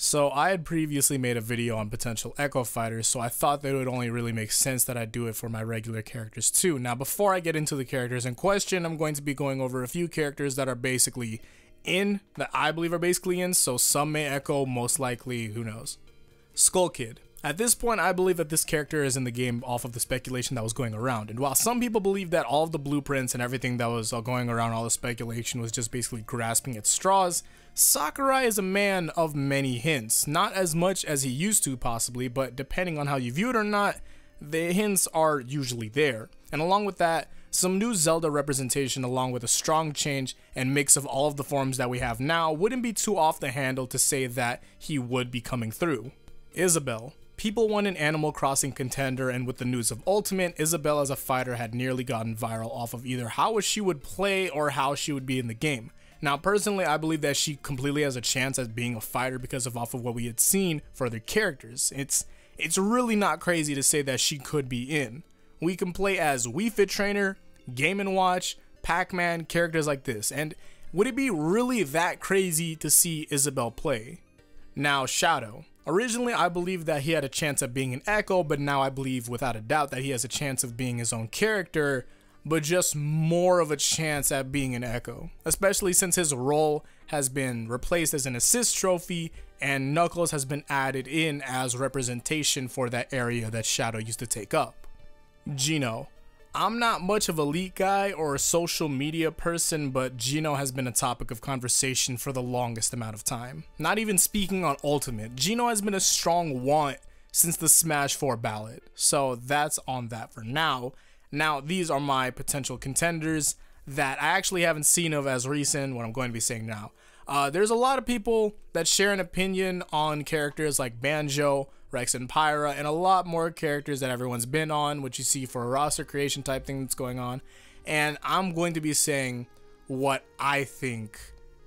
So I had previously made a video on potential Echo fighters, so I thought that it would only really make sense that I do it for my regular characters too. Now before I get into the characters in question, I'm going to be going over a few characters that are basically that I believe are basically in, so some may Echo, most likely, who knows. Skull Kid. At this point, I believe that this character is in the game off of the speculation that was going around. And while some people believe that all of the blueprints and everything that was going around, all the speculation was just basically grasping at straws, Sakurai is a man of many hints. Not as much as he used to possibly, but depending on how you view it or not, the hints are usually there. And along with that, some new Zelda representation along with a strong change and mix of all of the forms that we have now wouldn't be too off the handle to say that he would be coming through. Isabelle. People want an Animal Crossing contender, and with the news of Ultimate, Isabelle as a fighter had nearly gotten viral off of either how she would play or how she would be in the game. Now personally, I believe that she completely has a chance at being a fighter because of off of what we had seen for other characters. It's really not crazy to say that she could be in. We can play as Wii Fit Trainer, Game & Watch, Pac-Man, characters like this, and would it be really that crazy to see Isabelle play? Now Shadow. Originally, I believed that he had a chance of being an Echo, but now I believe without a doubt that he has a chance of being his own character, but just more of a chance at being an Echo, especially since his role has been replaced as an assist trophy and Knuckles has been added in as representation for that area that Shadow used to take up. Geno. I'm not much of a leak guy or a social media person, but Geno has been a topic of conversation for the longest amount of time. Not even speaking on Ultimate, Geno has been a strong want since the Smash 4 ballot, so that's on that for now. Now, these are my potential contenders that I actually haven't seen of as recent, what I'm going to be saying now. There's a lot of people that share an opinion on characters like Banjo, Rex and Pyra, and a lot more characters that everyone's been on, which you see for a roster creation type thing that's going on. And I'm going to be saying what I think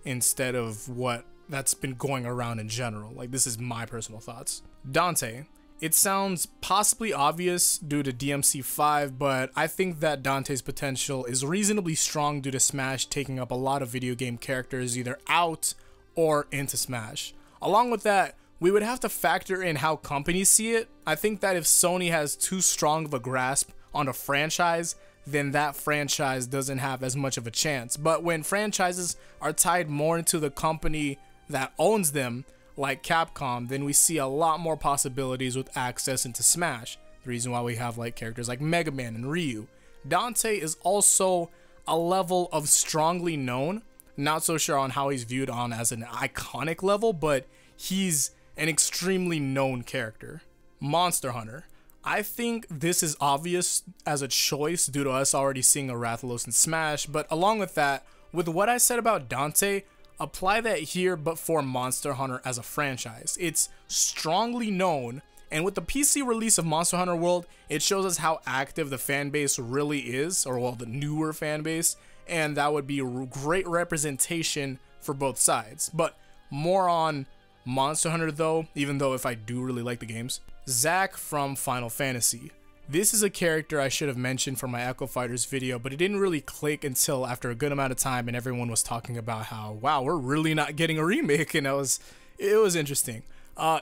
instead of what that's been going around in general. Like, this is my personal thoughts. Dante. It sounds possibly obvious due to DMC5, but I think that Dante's potential is reasonably strong due to Smash taking up a lot of video game characters either out or into Smash. Along with that, we would have to factor in how companies see it. I think that if Sony has too strong of a grasp on a franchise, then that franchise doesn't have as much of a chance. But when franchises are tied more into the company that owns them, like Capcom, then we see a lot more possibilities with access into Smash. The reason why we have like characters like Mega Man and Ryu. Dante is also a level of strongly known. Not so sure on how he's viewed on as an iconic level, but he's an extremely known character. Monster Hunter. I think this is obvious as a choice due to us already seeing a Rathalos in Smash, but along with that, with what I said about Dante, apply that here but for Monster Hunter as a franchise. It's strongly known, and with the PC release of Monster Hunter World, it shows us how active the fan base really is, or well, the newer fan base, and that would be a great representation for both sides. But more on Monster Hunter though, even though if I do really like the games. Zack from Final Fantasy. This is a character I should have mentioned for my Echo Fighters video, but it didn't really click until after a good amount of time and everyone was talking about how, wow, we're really not getting a remake, and it was interesting.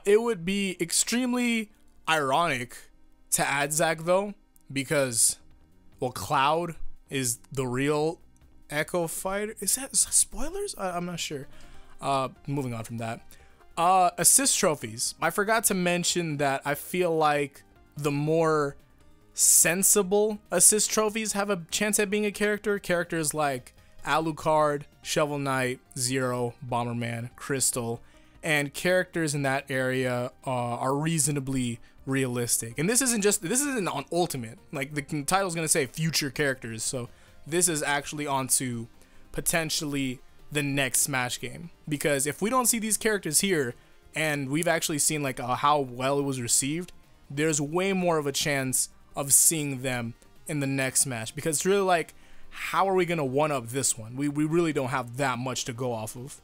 It would be extremely ironic to add Zack though, because, well, Cloud is the real Echo Fighter. Is that spoilers? I'm not sure. Moving on from that. Assist trophies. I forgot to mention that I feel like the more sensible assist trophies have a chance at being a character. Characters like Alucard, Shovel Knight, Zero, Bomberman, Crystal, and characters in that area are reasonably realistic. And this isn't on Ultimate. Like, the title's gonna say future characters, so this is actually onto potentially the next Smash game. Because if we don't see these characters here, and we've actually seen like how well it was received, there's way more of a chance of seeing them in the next Smash, because it's really like, how are we gonna one-up this one? We really don't have that much to go off of.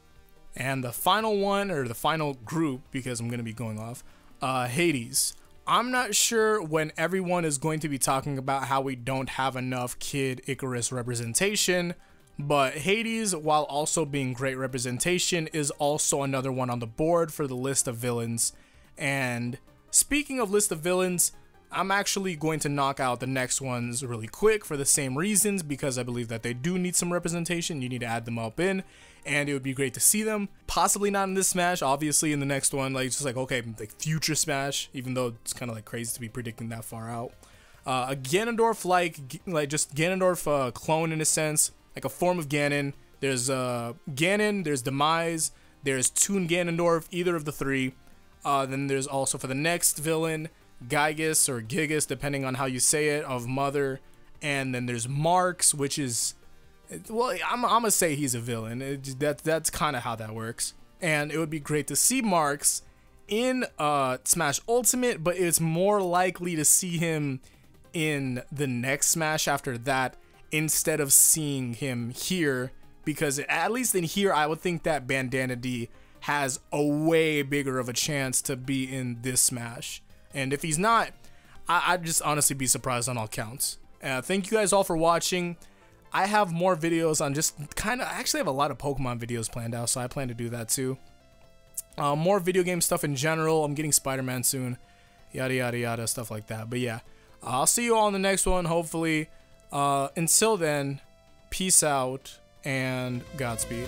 And the final one, or the final group, because I'm gonna be going off, Hades. I'm not sure when everyone is going to be talking about how we don't have enough Kid Icarus representation, But Hades, while also being great representation, is also another one on the board for the list of villains. And speaking of list of villains, I'm actually going to knock out the next ones really quick for the same reasons, because I believe that they do need some representation. You need to add them up in, and it would be great to see them. Possibly not in this Smash, obviously in the next one, like just like, okay, like future Smash, even though it's kind of like crazy to be predicting that far out. A Ganondorf like just Ganondorf clone in a sense, like a form of Ganon. There's Ganon, there's Demise, there's Toon Ganondorf, either of the three. Then there's also for the next villain, Gygus or Gigas, depending on how you say it, of Mother. And then there's Marks, which is, well, I'm gonna say he's a villain. That's kind of how that works. And it would be great to see Marks in Smash Ultimate, but it's more likely to see him in the next Smash after that instead of seeing him here, because at least in here I would think that Bandana D has a way bigger of a chance to be in this Smash. And if he's not, I'd just honestly be surprised on all counts. Thank you guys all for watching. I have more videos on just I actually have a lot of Pokemon videos planned out, so I plan to do that too. More video game stuff in general. I'm getting Spider-Man soon, yada yada yada, stuff like that. But yeah, I'll see you all in the next one, hopefully. Until then, peace out and Godspeed.